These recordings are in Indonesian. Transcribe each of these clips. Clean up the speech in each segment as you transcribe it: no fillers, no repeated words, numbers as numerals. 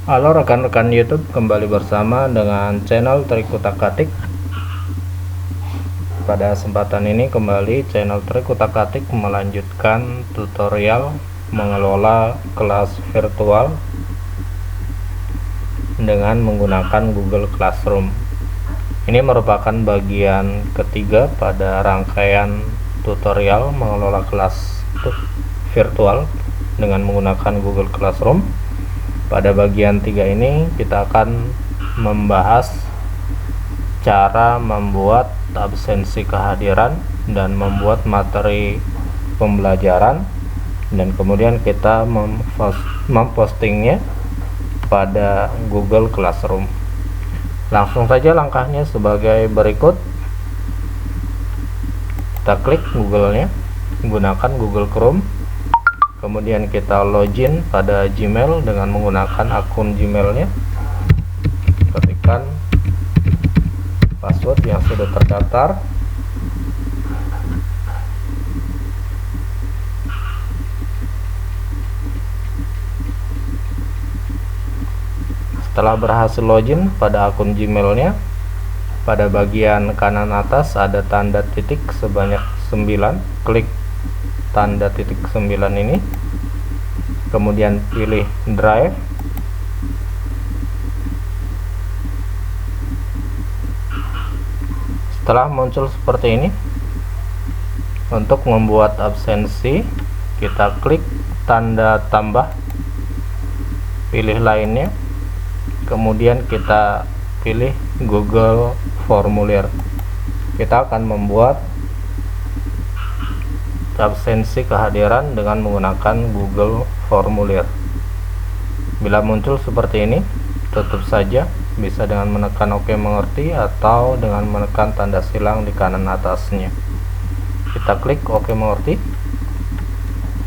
Halo rekan-rekan YouTube, kembali bersama dengan channel Trik Utak-Atik. Pada kesempatan ini kembali channel Trik Utak-Atik melanjutkan tutorial mengelola kelas virtual dengan menggunakan Google Classroom. Ini merupakan bagian ketiga pada rangkaian tutorial mengelola kelas virtual dengan menggunakan Google Classroom. Pada bagian 3 ini kita akan membahas cara membuat absensi kehadiran dan membuat materi pembelajaran, dan kemudian kita mempostingnya pada Google Classroom. Langsung saja langkahnya sebagai berikut. Kita klik Google-nya, gunakan Google Chrome. Kemudian kita login pada Gmail dengan menggunakan akun Gmail-nya. Ketikkan password yang sudah terdaftar. Setelah berhasil login pada akun Gmail-nya, pada bagian kanan atas ada tanda titik sebanyak 9. Klik tanda titik 9 ini, kemudian pilih Drive. Setelah muncul seperti ini, untuk membuat absensi kita klik tanda tambah, pilih lainnya, kemudian kita pilih Google Formulir. Kita akan membuat absensi kehadiran dengan menggunakan Google Formulir. Bila muncul seperti ini, tutup saja, bisa dengan menekan OK mengerti atau dengan menekan tanda silang di kanan atasnya. Kita klik OK mengerti.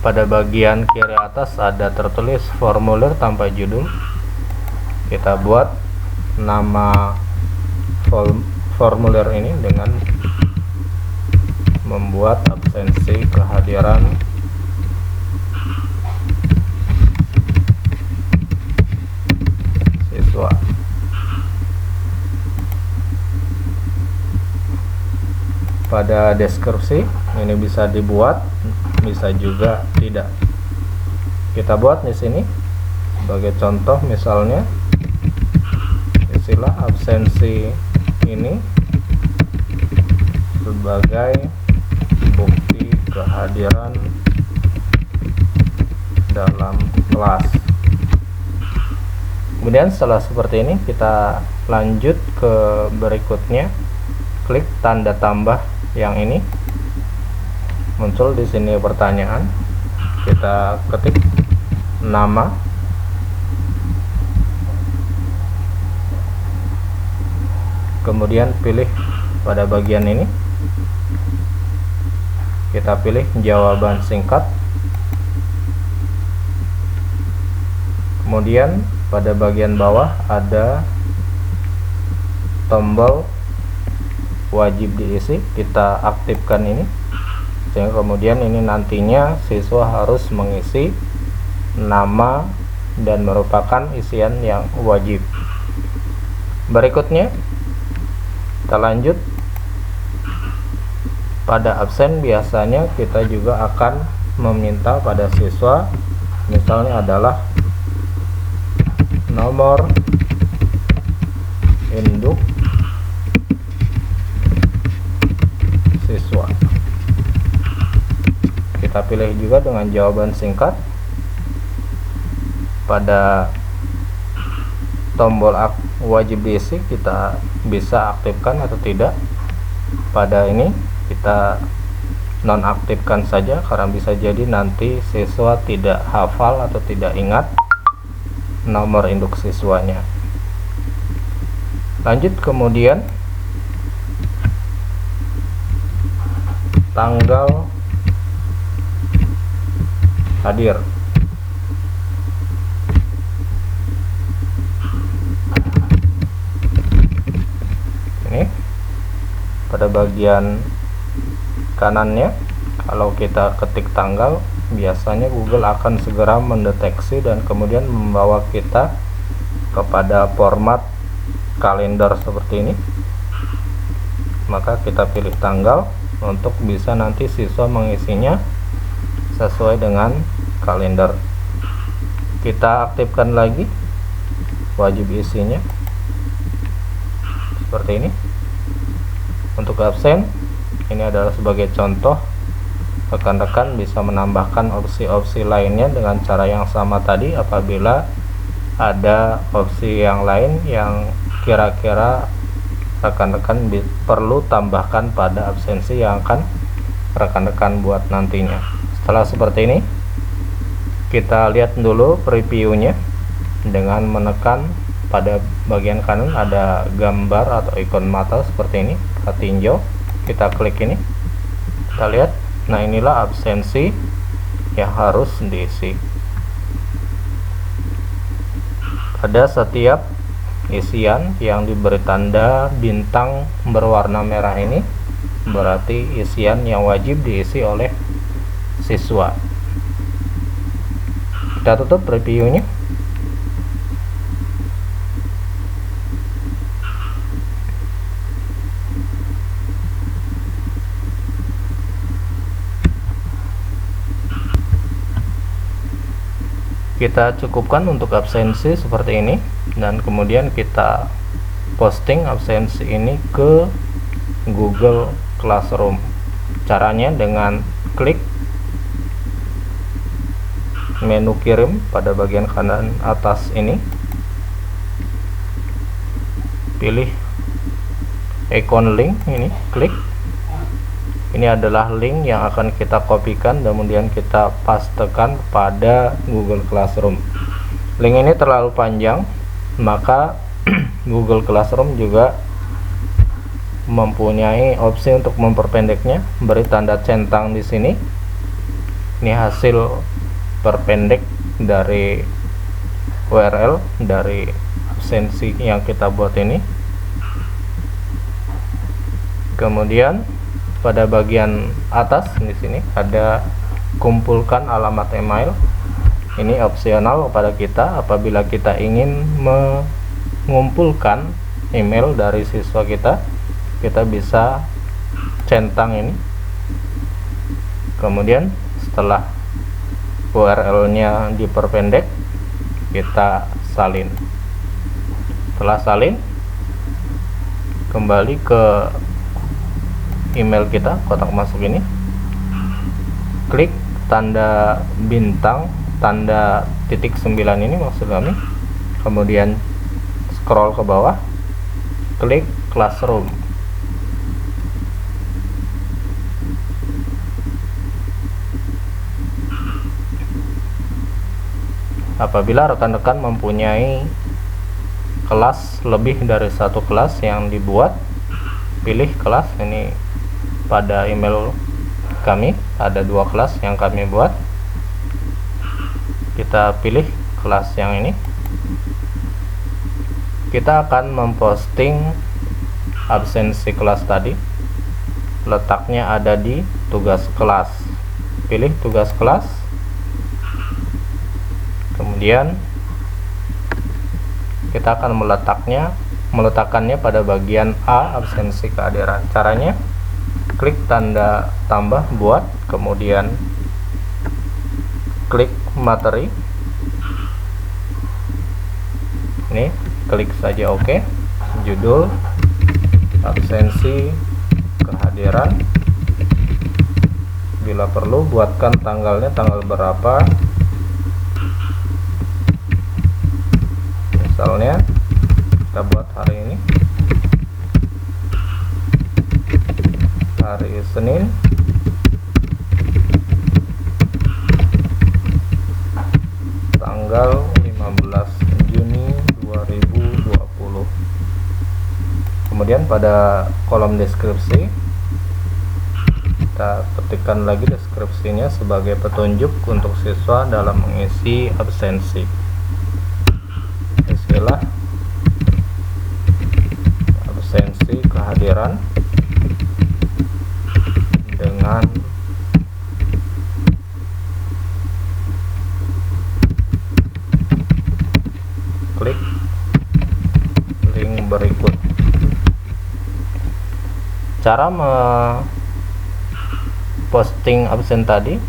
Pada bagian kiri atas ada tertulis formulir tanpa judul. Kita buat nama formulir ini dengan membuat absensi kehadiran siswa. Pada deskripsi ini bisa dibuat, bisa juga tidak. Kita buat di sini sebagai contoh, misalnya istilah absensi ini sebagai bukti kehadiran dalam kelas. Kemudian setelah seperti ini, kita lanjut ke berikutnya. Klik tanda tambah yang ini, muncul di sini pertanyaan. Kita ketik nama, kemudian pilih pada bagian ini, kita pilih jawaban singkat. Kemudian pada bagian bawah ada tombol wajib diisi, kita aktifkan ini, sehingga kemudian ini nantinya siswa harus mengisi nama dan merupakan isian yang wajib. Berikutnya kita lanjut. Pada absen biasanya kita juga akan meminta pada siswa, misalnya adalah nomor induk siswa. Kita pilih juga dengan jawaban singkat. Pada tombol wajib diisi kita bisa aktifkan atau tidak. Pada ini kita nonaktifkan saja, karena bisa jadi nanti siswa tidak hafal atau tidak ingat nomor induk siswanya. Lanjut, kemudian tanggal hadir. Ini pada bagian kanannya, kalau kita ketik tanggal, biasanya Google akan segera mendeteksi dan kemudian membawa kita kepada format kalender seperti ini, maka kita pilih tanggal untuk bisa nanti siswa mengisinya sesuai dengan kalender. Kita aktifkan lagi wajib isinya seperti ini. Untuk absen, ini adalah sebagai contoh, rekan-rekan bisa menambahkan opsi-opsi lainnya dengan cara yang sama tadi. Apabila ada opsi yang lain yang kira-kira rekan-rekan perlu tambahkan pada absensi yang akan rekan-rekan buat nantinya. Setelah seperti ini, kita lihat dulu previewnya dengan menekan pada bagian kanan ada gambar atau ikon mata seperti ini, kita tinjau, kita klik ini, kita lihat. Nah, inilah absensi yang harus diisi. Pada setiap isian yang diberi tanda bintang berwarna merah ini berarti isian yang wajib diisi oleh siswa. Kita tutup previewnya. Kita cukupkan untuk absensi seperti ini, dan kemudian kita posting absensi ini ke Google Classroom. Caranya dengan klik menu kirim pada bagian kanan atas ini, pilih ikon link ini, klik. Ini adalah link yang akan kita kopikan, kemudian kita pastekan pada Google Classroom. Link ini terlalu panjang, maka Google Classroom juga mempunyai opsi untuk memperpendeknya. Beri tanda centang di sini. Ini hasil perpendek dari URL dari absensi yang kita buat ini. Kemudian pada bagian atas di sini ada kumpulkan alamat email. Ini opsional kepada kita apabila kita ingin mengumpulkan email dari siswa kita bisa centang ini. Kemudian setelah URL-nya diperpendek, kita salin. Setelah salin, kembali ke email kita, kotak masuk ini, klik tanda bintang, tanda titik 9 ini maksud kami, kemudian scroll ke bawah, klik Classroom. Apabila rekan-rekan mempunyai kelas lebih dari satu kelas yang dibuat, pilih kelas. Ini pada email kami ada 2 kelas yang kami buat. Kita pilih kelas yang ini. Kita akan memposting absensi kelas tadi. Letaknya ada di tugas kelas. Pilih tugas kelas. Kemudian kita akan meletakkannya pada bagian A, absensi kehadiran. Caranya klik tanda tambah buat, kemudian klik materi. Ini klik saja OK. Judul absensi kehadiran. Bila perlu buatkan tanggalnya, tanggal berapa. Misalnya kita buat hari ini, hari Senin, tanggal 15 Juni 2020. Kemudian pada kolom deskripsi kita ketikkan lagi deskripsinya sebagai petunjuk untuk siswa dalam mengisi absensi. Isilah absensi kehadiran dengan klik berikut. Cara posting absen tadi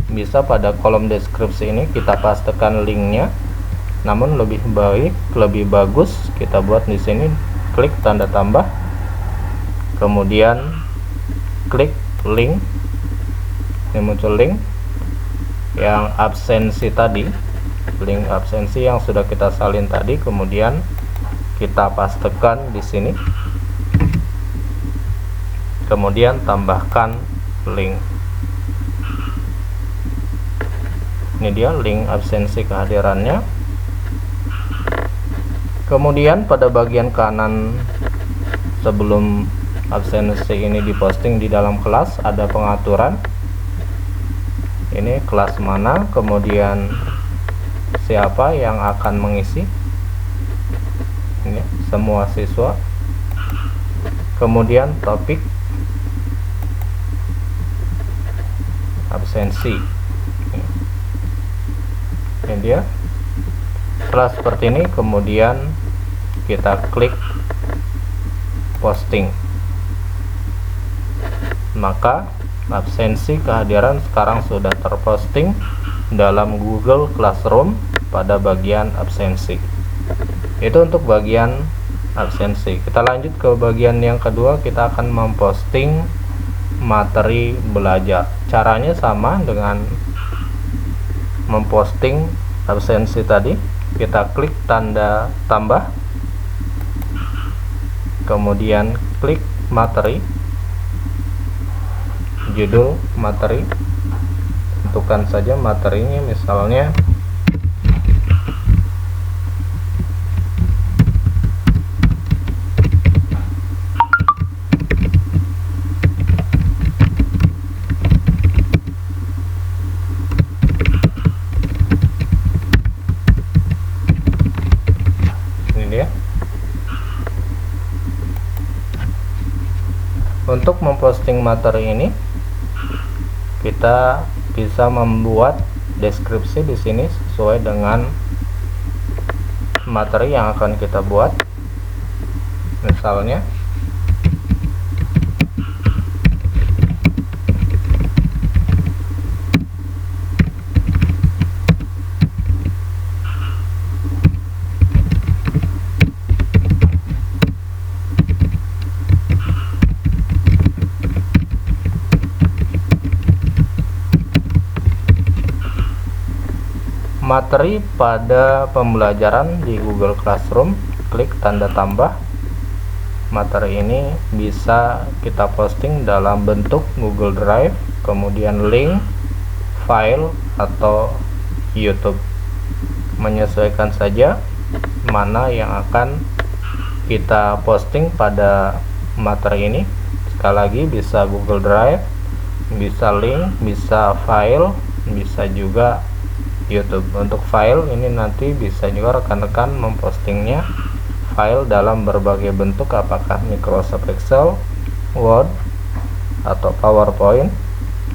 bisa pada kolom deskripsi ini kita pastekan linknya, namun lebih bagus kita buat di sini. Klik tanda tambah, kemudian klik link, ini muncul link yang absensi tadi, link absensi yang sudah kita salin tadi, kemudian kita pastekan di sini, kemudian tambahkan link. Ini dia link absensi kehadirannya. Kemudian pada bagian kanan sebelum absensi ini diposting di dalam kelas ada pengaturan. Ini kelas mana, kemudian siapa yang akan mengisi. Ini semua siswa. Kemudian topik absensi. Ini dia. Setelah seperti ini, kemudian kita klik posting, maka absensi kehadiran sekarang sudah terposting dalam Google Classroom pada bagian absensi. Itu untuk bagian absensi. Kita lanjut ke bagian yang kedua, kita akan memposting materi belajar. Caranya sama dengan memposting absensi tadi. Kita klik tanda tambah, kemudian klik materi, judul materi, tentukan saja materinya, misalnya untuk memposting materi ini kita bisa membuat deskripsi di sini sesuai dengan materi yang akan kita buat. Misalnya materi pada pembelajaran di Google Classroom, klik tanda tambah. Materi ini bisa kita posting dalam bentuk Google Drive, kemudian link, file, atau YouTube. Menyesuaikan saja mana yang akan kita posting pada materi ini. Sekali lagi, bisa Google Drive, bisa link, bisa file, bisa juga YouTube. Untuk file ini nanti bisa juga rekan-rekan mempostingnya file dalam berbagai bentuk, apakah Microsoft Excel, Word, atau PowerPoint,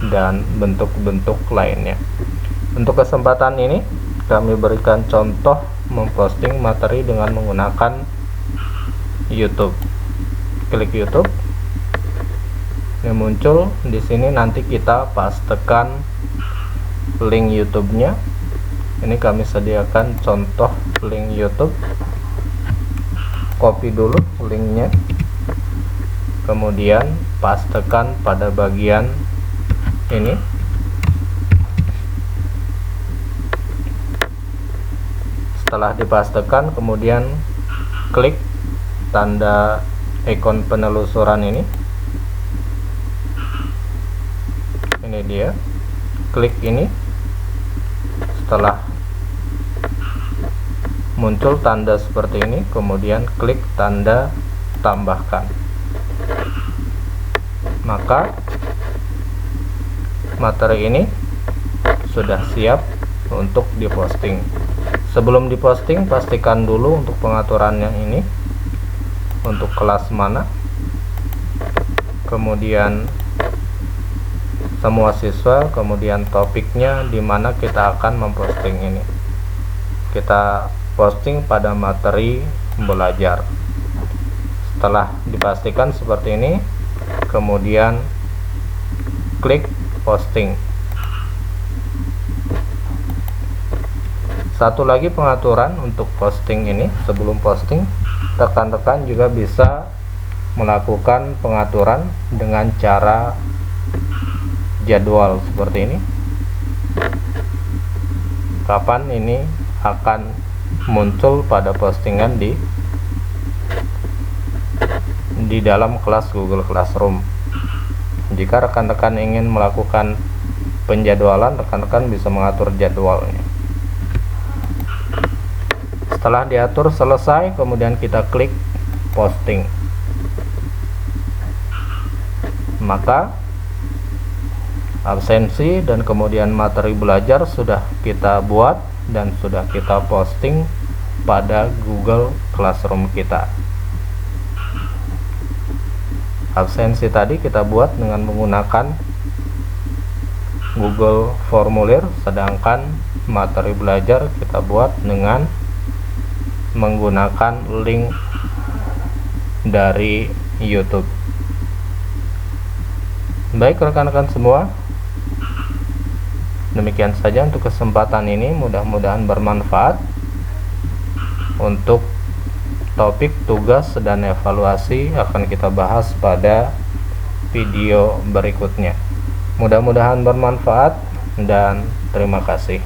dan bentuk-bentuk lainnya. Untuk kesempatan ini kami berikan contoh memposting materi dengan menggunakan YouTube. Klik YouTube, ini muncul di sini, nanti kita pastekan link YouTube-nya. Ini kami sediakan contoh link YouTube. Copy dulu linknya, kemudian pastekan pada bagian ini. Setelah dipastekan, kemudian klik tanda ikon penelusuran ini. Ini dia, klik ini. Setelah muncul tanda seperti ini, kemudian klik tanda tambahkan, maka materi ini sudah siap untuk diposting. Sebelum diposting, pastikan dulu untuk pengaturannya ini untuk kelas mana, kemudian semua siswa, kemudian topiknya di mana kita akan memposting ini. Kita posting pada materi belajar. Setelah dipastikan seperti ini, kemudian klik posting. Satu lagi pengaturan untuk posting ini, sebelum posting rekan-rekan juga bisa melakukan pengaturan dengan cara jadwal seperti ini. Kapan ini akan muncul pada postingan di dalam kelas Google Classroom. Jika rekan-rekan ingin melakukan penjadwalan, rekan-rekan bisa mengatur jadwalnya. Setelah diatur selesai, kemudian kita klik posting. Maka absensi dan kemudian materi belajar sudah kita buat dan sudah kita posting pada Google Classroom kita. Absensi tadi kita buat dengan menggunakan Google Formulir, sedangkan materi belajar kita buat dengan menggunakan link dari YouTube. Baik rekan-rekan semua, demikian saja untuk kesempatan ini, mudah-mudahan bermanfaat untuk topik tugas dan evaluasi akan kita bahas pada video berikutnya. Mudah-mudahan bermanfaat dan terima kasih.